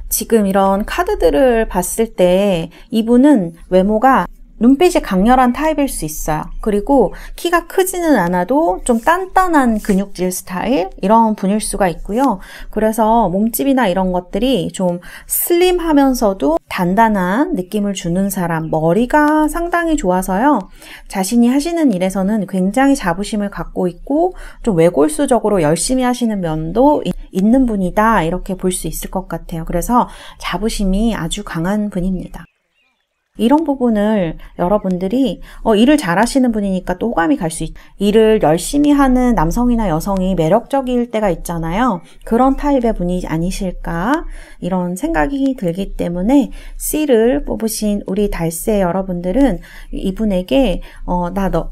A: 지금 이런 카드들을 봤을 때 이분은 외모가 눈빛이 강렬한 타입일 수 있어요. 그리고 키가 크지는 않아도 좀 단단한 근육질 스타일 이런 분일 수가 있고요. 그래서 몸집이나 이런 것들이 좀 슬림하면서도 단단한 느낌을 주는 사람, 머리가 상당히 좋아서요. 자신이 하시는 일에서는 굉장히 자부심을 갖고 있고 좀 외골수적으로 열심히 하시는 면도 있는 분이다 이렇게 볼 수 있을 것 같아요. 그래서 자부심이 아주 강한 분입니다. 이런 부분을 여러분들이 일을 잘하시는 분이니까 또 호감이 갈 수 있죠. 일을 열심히 하는 남성이나 여성이 매력적일 때가 있잖아요. 그런 타입의 분이 아니실까 이런 생각이 들기 때문에 C를 뽑으신 우리 달새 여러분들은 이분에게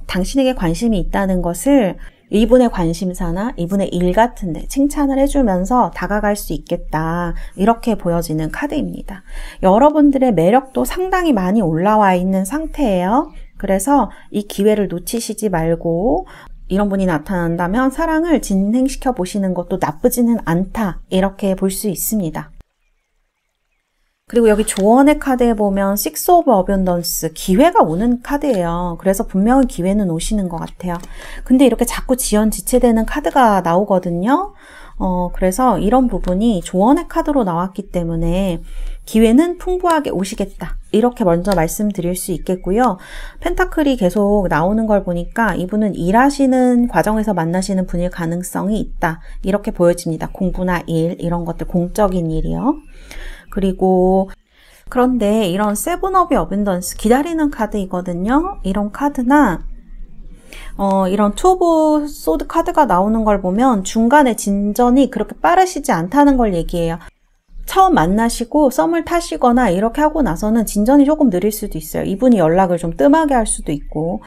A: 당신에게 관심이 있다는 것을 이분의 관심사나 이분의 일 같은데 칭찬을 해주면서 다가갈 수 있겠다 이렇게 보여지는 카드입니다. 여러분들의 매력도 상당히 많이 올라와 있는 상태예요. 그래서 이 기회를 놓치시지 말고 이런 분이 나타난다면 사랑을 진행시켜 보시는 것도 나쁘지는 않다 이렇게 볼 수 있습니다. 그리고 여기 조언의 카드에 보면 Six of Abundance, 기회가 오는 카드예요. 그래서 분명히 기회는 오시는 것 같아요. 근데 이렇게 자꾸 지연지체되는 카드가 나오거든요. 그래서 이런 부분이 조언의 카드로 나왔기 때문에 기회는 풍부하게 오시겠다. 이렇게 먼저 말씀드릴 수 있겠고요. 펜타클이 계속 나오는 걸 보니까 이분은 일하시는 과정에서 만나시는 분일 가능성이 있다. 이렇게 보여집니다. 공부나 일, 이런 것들, 공적인 일이요. 그리고 그런데 이런 세븐 오브 어벤던스 기다리는 카드이거든요. 이런 카드나 이런 투 오브 소드 카드가 나오는 걸 보면 중간에 진전이 그렇게 빠르시지 않다는 걸 얘기해요. 처음 만나시고 썸을 타시거나 이렇게 하고 나서는 진전이 조금 느릴 수도 있어요. 이분이 연락을 좀 뜸하게 할 수도 있고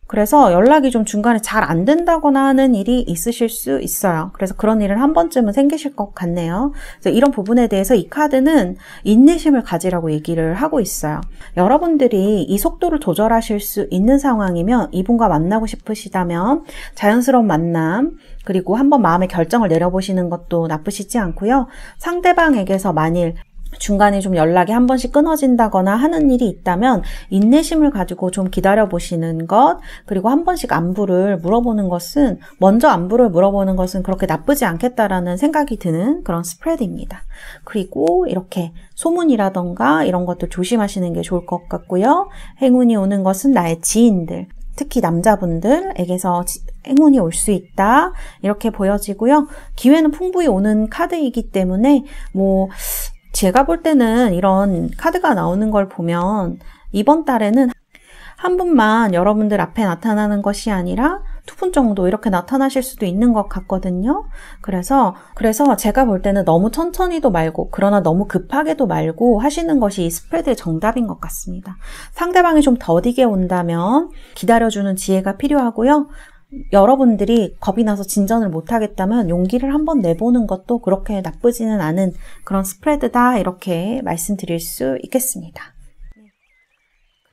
A: 그래서 연락이 좀 중간에 잘 안 된다거나 하는 일이 있으실 수 있어요. 그래서 그런 일은 한 번쯤은 생기실 것 같네요. 그래서 이런 부분에 대해서 이 카드는 인내심을 가지라고 얘기를 하고 있어요. 여러분들이 이 속도를 조절하실 수 있는 상황이면 이분과 만나고 싶으시다면 자연스러운 만남 그리고 한번 마음의 결정을 내려보시는 것도 나쁘시지 않고요. 상대방에게서 만일 중간에 좀 연락이 한 번씩 끊어진다거나 하는 일이 있다면 인내심을 가지고 좀 기다려보시는 것 그리고 한 번씩 안부를 물어보는 것은 먼저 안부를 물어보는 것은 그렇게 나쁘지 않겠다라는 생각이 드는 그런 스프레드입니다. 그리고 이렇게 소문이라던가 이런 것도 조심하시는 게 좋을 것 같고요. 행운이 오는 것은 나의 지인들 특히 남자분들에게서 행운이 올 수 있다 이렇게 보여지고요. 기회는 풍부히 오는 카드이기 때문에 제가 볼 때는 이런 카드가 나오는 걸 보면 이번 달에는 한 분만 여러분들 앞에 나타나는 것이 아니라 두 분 정도 이렇게 나타나실 수도 있는 것 같거든요. 그래서 제가 볼 때는 너무 천천히도 말고 그러나 너무 급하게도 말고 하시는 것이 이 스프레드의 정답인 것 같습니다. 상대방이 좀 더디게 온다면 기다려주는 지혜가 필요하고요. 여러분들이 겁이 나서 진전을 못하겠다면 용기를 한번 내보는 것도 그렇게 나쁘지는 않은 그런 스프레드다 이렇게 말씀드릴 수 있겠습니다.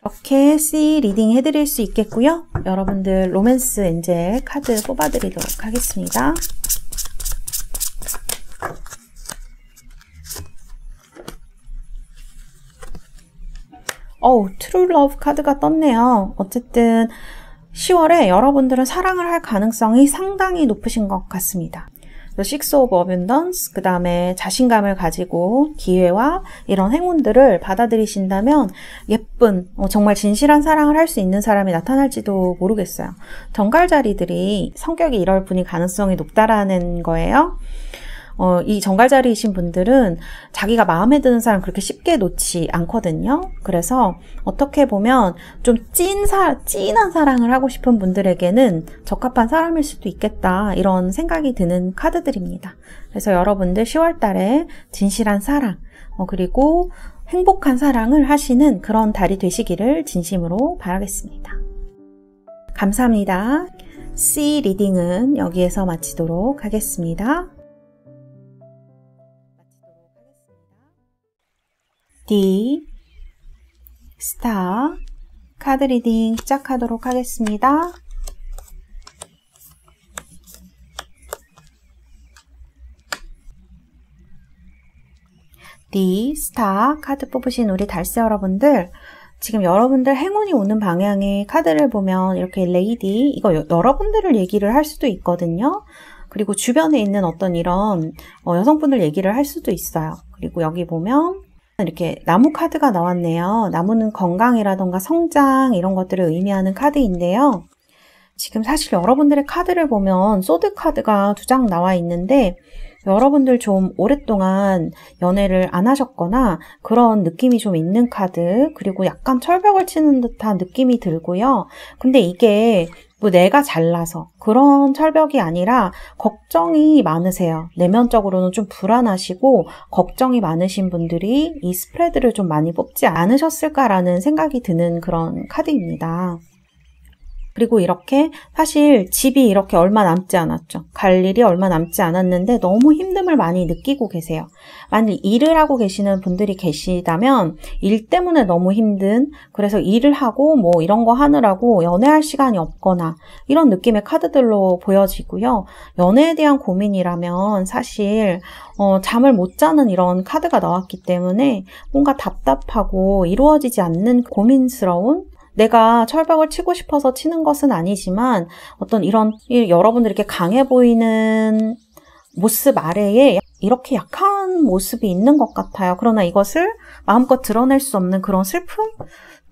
A: 이렇게 C 리딩 해드릴 수 있겠고요. 여러분들 로맨스 엔젤 카드 뽑아드리도록 하겠습니다. 트루 러브 카드가 떴네요. 어쨌든 10월에 여러분들은 사랑을 할 가능성이 상당히 높으신 것 같습니다. 식스 오브 어벤던스, 그 다음에 자신감을 가지고 기회와 이런 행운들을 받아들이신다면 예쁜, 정말 진실한 사랑을 할 수 있는 사람이 나타날지도 모르겠어요. 정갈자리들이 성격이 이럴 분이 가능성이 높다라는 거예요. 이 정갈자리이신 분들은 자기가 마음에 드는 사람 그렇게 쉽게 놓지 않거든요. 그래서 어떻게 보면 좀 찐한 사랑을 하고 싶은 분들에게는 적합한 사람일 수도 있겠다, 이런 생각이 드는 카드들입니다. 그래서 여러분들 10월 달에 진실한 사랑, 그리고 행복한 사랑을 하시는 그런 달이 되시기를 진심으로 바라겠습니다. 감사합니다. C 리딩은 여기에서 마치도록 하겠습니다. D, 스타, 카드 리딩 시작하도록 하겠습니다. D, 스타 카드 뽑으신 우리 달스 여러분들, 지금 여러분들 행운이 오는 방향의 카드를 보면 이렇게 레이디, 이거 여러분들을 얘기를 할 수도 있거든요. 그리고 주변에 있는 어떤 이런 여성분들 얘기를 할 수도 있어요. 그리고 여기 보면 이렇게 나무 카드가 나왔네요. 나무는 건강이라던가 성장 이런 것들을 의미하는 카드인데요. 지금 사실 여러분들의 카드를 보면 소드 카드가 2장 나와 있는데 여러분들 좀 오랫동안 연애를 안 하셨거나 그런 느낌이 좀 있는 카드, 그리고 약간 철벽을 치는 듯한 느낌이 들고요. 근데 이게 뭐 내가 잘나서 그런 철벽이 아니라 걱정이 많으세요. 내면적으로는 좀 불안하시고 걱정이 많으신 분들이 이 스프레드를 좀 많이 뽑지 않으셨을까라는 생각이 드는 그런 카드입니다. 그리고 이렇게 사실 집이 이렇게 얼마 남지 않았죠. 갈 일이 얼마 남지 않았는데 너무 힘듦을 많이 느끼고 계세요. 만약 일을 하고 계시는 분들이 계시다면 일 때문에 너무 힘든, 그래서 일을 하고 뭐 이런 거 하느라고 연애할 시간이 없거나 이런 느낌의 카드들로 보여지고요. 연애에 대한 고민이라면 사실 잠을 못 자는 이런 카드가 나왔기 때문에 뭔가 답답하고 이루어지지 않는 고민스러운, 내가 철벽을 치고 싶어서 치는 것은 아니지만 어떤 이런 여러분들 이렇게 강해 보이는 모습 아래에 이렇게 약한 모습이 있는 것 같아요. 그러나 이것을 마음껏 드러낼 수 없는 그런 슬픔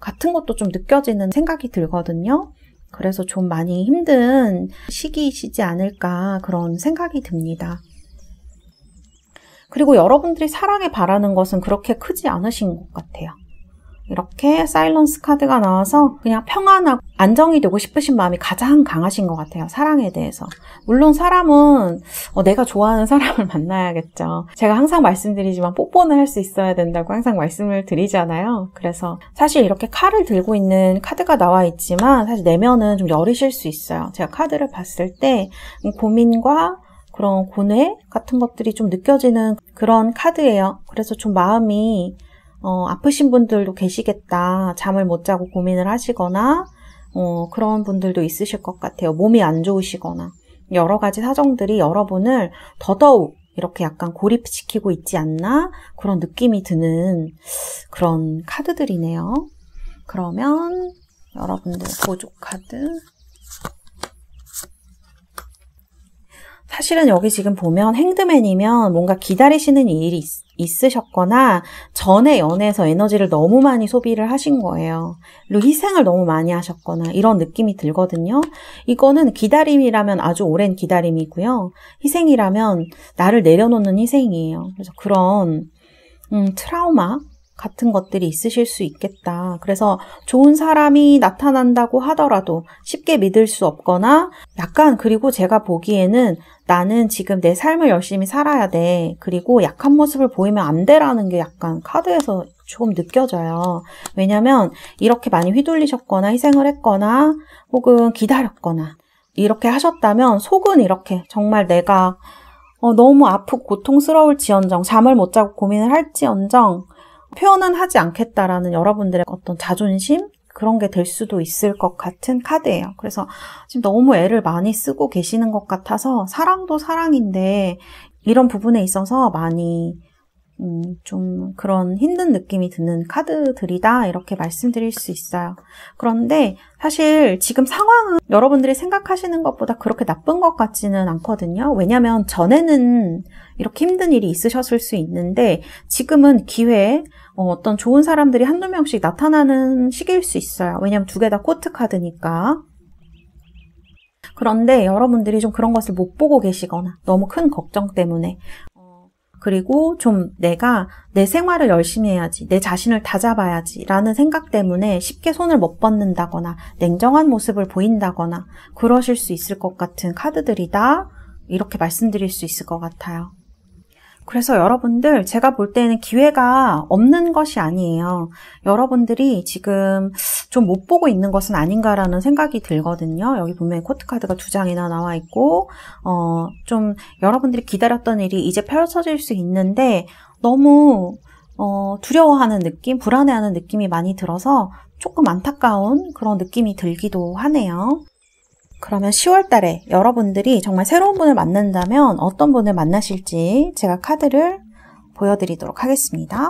A: 같은 것도 좀 느껴지는 생각이 들거든요. 그래서 좀 많이 힘든 시기이시지 않을까 그런 생각이 듭니다. 그리고 여러분들이 사랑에 바라는 것은 그렇게 크지 않으신 것 같아요. 이렇게 사일런스 카드가 나와서 그냥 평안하고 안정이 되고 싶으신 마음이 가장 강하신 것 같아요. 사랑에 대해서. 물론 사람은 내가 좋아하는 사람을 만나야겠죠. 제가 항상 말씀드리지만 뽀뽀는 할 수 있어야 된다고 항상 말씀을 드리잖아요. 그래서 사실 이렇게 칼을 들고 있는 카드가 나와 있지만 사실 내면은 좀 여리실 수 있어요. 제가 카드를 봤을 때 고민과 그런 고뇌 같은 것들이 좀 느껴지는 그런 카드예요. 그래서 좀 마음이 아프신 분들도 계시겠다. 잠을 못 자고 고민을 하시거나 그런 분들도 있으실 것 같아요. 몸이 안 좋으시거나 여러 가지 사정들이 여러분을 더더욱 이렇게 약간 고립시키고 있지 않나 그런 느낌이 드는 그런 카드들이네요. 그러면 여러분들 보조 카드, 사실은 여기 지금 보면 행드맨이면 뭔가 기다리시는 일이 있으셨거나 전에 연애에서 에너지를 너무 많이 소비를 하신 거예요. 그리고 희생을 너무 많이 하셨거나 이런 느낌이 들거든요. 이거는 기다림이라면 아주 오랜 기다림이고요. 희생이라면 나를 내려놓는 희생이에요. 그래서 그런 트라우마 같은 것들이 있으실 수 있겠다. 그래서 좋은 사람이 나타난다고 하더라도 쉽게 믿을 수 없거나 약간, 그리고 제가 보기에는 나는 지금 내 삶을 열심히 살아야 돼. 그리고 약한 모습을 보이면 안 돼라는 게 약간 카드에서 조금 느껴져요. 왜냐면 이렇게 많이 휘둘리셨거나 희생을 했거나 혹은 기다렸거나 이렇게 하셨다면 속은 이렇게 정말 내가 너무 아프고 고통스러울지언정 잠을 못 자고 고민을 할지언정 표현은 하지 않겠다라는 여러분들의 어떤 자존심, 그런 게 될 수도 있을 것 같은 카드예요. 그래서 지금 너무 애를 많이 쓰고 계시는 것 같아서 사랑도 사랑인데 이런 부분에 있어서 많이 좀 그런 힘든 느낌이 드는 카드들이다 이렇게 말씀드릴 수 있어요. 그런데 사실 지금 상황은 여러분들이 생각하시는 것보다 그렇게 나쁜 것 같지는 않거든요. 왜냐하면 전에는 이렇게 힘든 일이 있으셨을 수 있는데 지금은 기회에 어떤 좋은 사람들이 한두 명씩 나타나는 시기일 수 있어요. 왜냐하면 두 개 다 코트 카드니까. 그런데 여러분들이 좀 그런 것을 못 보고 계시거나 너무 큰 걱정 때문에 그리고 좀 내가 내 생활을 열심히 해야지, 내 자신을 다잡아야지 라는 생각 때문에 쉽게 손을 못 뻗는다거나 냉정한 모습을 보인다거나 그러실 수 있을 것 같은 카드들이다 이렇게 말씀드릴 수 있을 것 같아요. 그래서 여러분들 제가 볼 때는 기회가 없는 것이 아니에요. 여러분들이 지금 좀 못 보고 있는 것은 아닌가라는 생각이 들거든요. 여기 보면 코트카드가 2장이나 나와 있고 좀 여러분들이 기다렸던 일이 이제 펼쳐질 수 있는데 너무 두려워하는 느낌, 불안해하는 느낌이 많이 들어서 조금 안타까운 그런 느낌이 들기도 하네요. 그러면 10월 달에 여러분들이 정말 새로운 분을 만난다면 어떤 분을 만나실지 제가 카드를 보여드리도록 하겠습니다.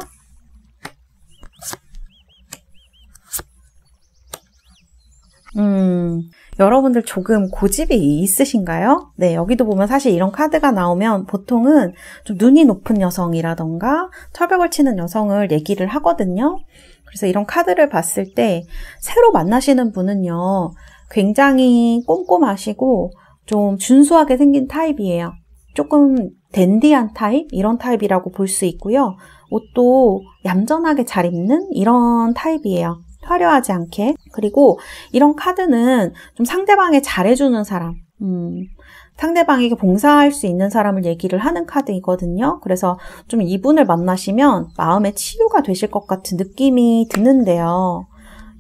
A: 여러분들 조금 고집이 있으신가요? 네, 여기도 보면 사실 이런 카드가 나오면 보통은 좀 눈이 높은 여성이라던가 철벽을 치는 여성을 얘기를 하거든요. 그래서 이런 카드를 봤을 때 새로 만나시는 분은요. 굉장히 꼼꼼하시고 좀 준수하게 생긴 타입이에요. 조금 댄디한 타입? 이런 타입이라고 볼 수 있고요. 옷도 얌전하게 잘 입는 이런 타입이에요. 화려하지 않게. 그리고 이런 카드는 좀 상대방에 잘해주는 사람, 상대방에게 봉사할 수 있는 사람을 얘기를 하는 카드이거든요. 그래서 좀 이분을 만나시면 마음의 치유가 되실 것 같은 느낌이 드는데요.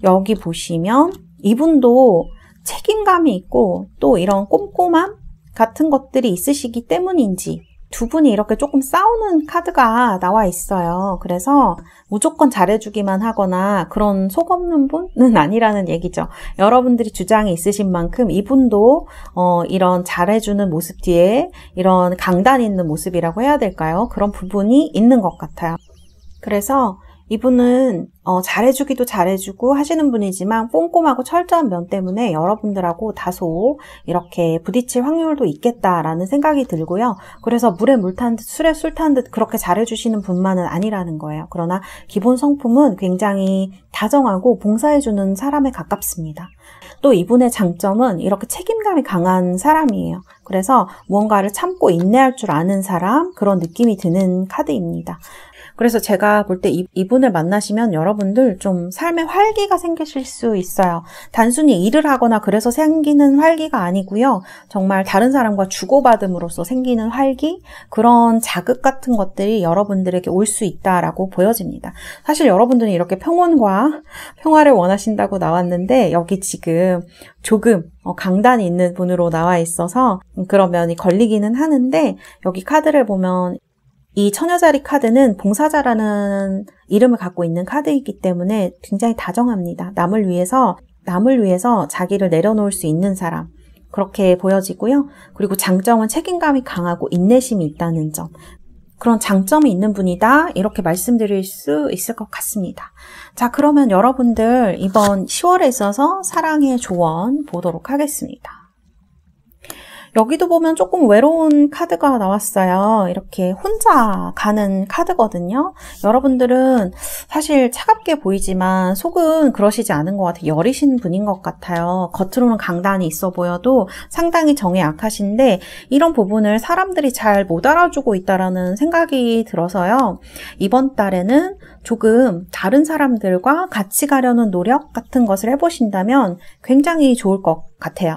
A: 여기 보시면 이분도 책임감이 있고 또 이런 꼼꼼함 같은 것들이 있으시기 때문인지 두 분이 이렇게 조금 싸우는 카드가 나와 있어요. 그래서 무조건 잘해주기만 하거나 그런 속 없는 분은 아니라는 얘기죠. 여러분들이 주장이 있으신 만큼 이분도 이런 잘해주는 모습 뒤에 이런 강단 있는 모습이라고 해야 될까요? 그런 부분이 있는 것 같아요. 그래서 이분은 잘해주기도 잘해주고 하시는 분이지만 꼼꼼하고 철저한 면 때문에 여러분들하고 다소 이렇게 부딪힐 확률도 있겠다라는 생각이 들고요. 그래서 물에 물 탄 듯 술에 술 탄 듯 그렇게 잘해주시는 분만은 아니라는 거예요. 그러나 기본 성품은 굉장히 다정하고 봉사해주는 사람에 가깝습니다. 또 이분의 장점은 이렇게 책임감이 강한 사람이에요. 그래서 무언가를 참고 인내할 줄 아는 사람, 그런 느낌이 드는 카드입니다. 그래서 제가 볼 때 이분을 만나시면 여러분들 좀 삶에 활기가 생기실 수 있어요. 단순히 일을 하거나 그래서 생기는 활기가 아니고요. 정말 다른 사람과 주고받음으로써 생기는 활기, 그런 자극 같은 것들이 여러분들에게 올 수 있다라고 보여집니다. 사실 여러분들은 이렇게 평온과 평화를 원하신다고 나왔는데 여기 지금 조금 강단이 있는 분으로 나와 있어서 그런 면이 걸리기는 하는데 여기 카드를 보면 이 처녀자리 카드는 봉사자라는 이름을 갖고 있는 카드이기 때문에 굉장히 다정합니다. 남을 위해서 자기를 내려놓을 수 있는 사람, 그렇게 보여지고요. 그리고 장점은 책임감이 강하고 인내심이 있다는 점, 그런 장점이 있는 분이다 이렇게 말씀드릴 수 있을 것 같습니다. 자, 그러면 여러분들 이번 10월에 있어서 사랑의 조언 보도록 하겠습니다. 여기도 보면 조금 외로운 카드가 나왔어요. 이렇게 혼자 가는 카드거든요. 여러분들은 사실 차갑게 보이지만 속은 그러시지 않은 것 같아요. 여리신 분인 것 같아요. 겉으로는 강단이 있어 보여도 상당히 정이 약하신데 이런 부분을 사람들이 잘 못 알아주고 있다라는 생각이 들어서요. 이번 달에는 조금 다른 사람들과 같이 가려는 노력 같은 것을 해보신다면 굉장히 좋을 것 같아요.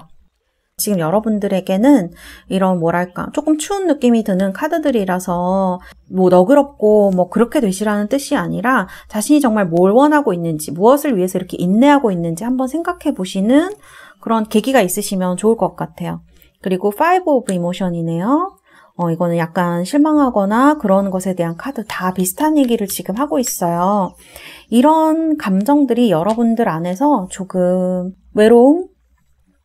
A: 지금 여러분들에게는 이런 뭐랄까 조금 추운 느낌이 드는 카드들이라서 뭐 너그럽고 뭐 그렇게 되시라는 뜻이 아니라 자신이 정말 뭘 원하고 있는지, 무엇을 위해서 이렇게 인내하고 있는지 한번 생각해 보시는 그런 계기가 있으시면 좋을 것 같아요. 그리고 5 of Emotion이네요. 이거는 약간 실망하거나 그런 것에 대한 카드 다 비슷한 얘기를 지금 하고 있어요. 이런 감정들이 여러분들 안에서 조금 외로움,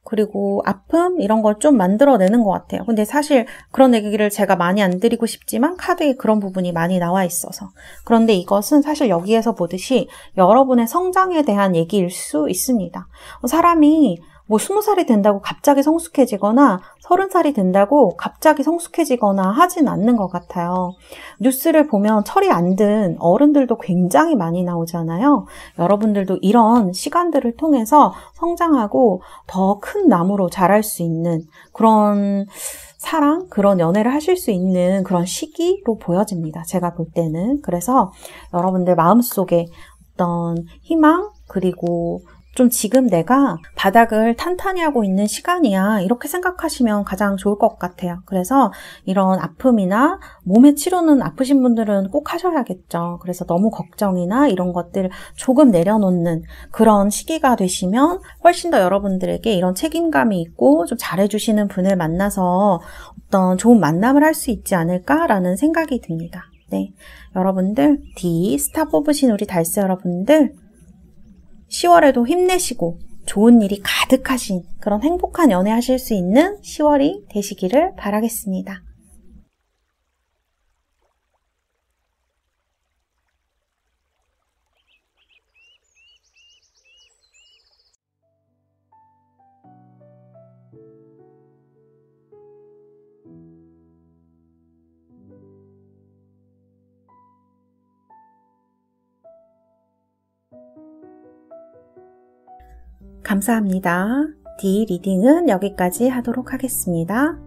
A: 그리고 아픔 이런 걸 좀 만들어내는 것 같아요. 근데 사실 그런 얘기를 제가 많이 안 드리고 싶지만 카드에 그런 부분이 많이 나와 있어서. 그런데 이것은 사실 여기에서 보듯이 여러분의 성장에 대한 얘기일 수 있습니다. 사람이 뭐 20살이 된다고 갑자기 성숙해지거나 30살이 된다고 갑자기 성숙해지거나 하진 않는 것 같아요. 뉴스를 보면 철이 안 든 어른들도 굉장히 많이 나오잖아요. 여러분들도 이런 시간들을 통해서 성장하고 더 큰 나무로 자랄 수 있는 그런 사랑, 그런 연애를 하실 수 있는 그런 시기로 보여집니다. 제가 볼 때는. 그래서 여러분들 마음속에 어떤 희망, 그리고 좀 지금 내가 바닥을 탄탄히 하고 있는 시간이야. 이렇게 생각하시면 가장 좋을 것 같아요. 그래서 이런 아픔이나 몸의 치료는 아프신 분들은 꼭 하셔야겠죠. 그래서 너무 걱정이나 이런 것들 조금 내려놓는 그런 시기가 되시면 훨씬 더 여러분들에게 이런 책임감이 있고 좀 잘해주시는 분을 만나서 어떤 좋은 만남을 할 수 있지 않을까라는 생각이 듭니다. 네, 여러분들 D 스타 뽑으신 우리 달스 여러분들 10월에도 힘내시고 좋은 일이 가득하신 그런 행복한 연애 하실 수 있는 10월이 되시기를 바라겠습니다. 감사합니다. D 리딩은 여기까지 하도록 하겠습니다.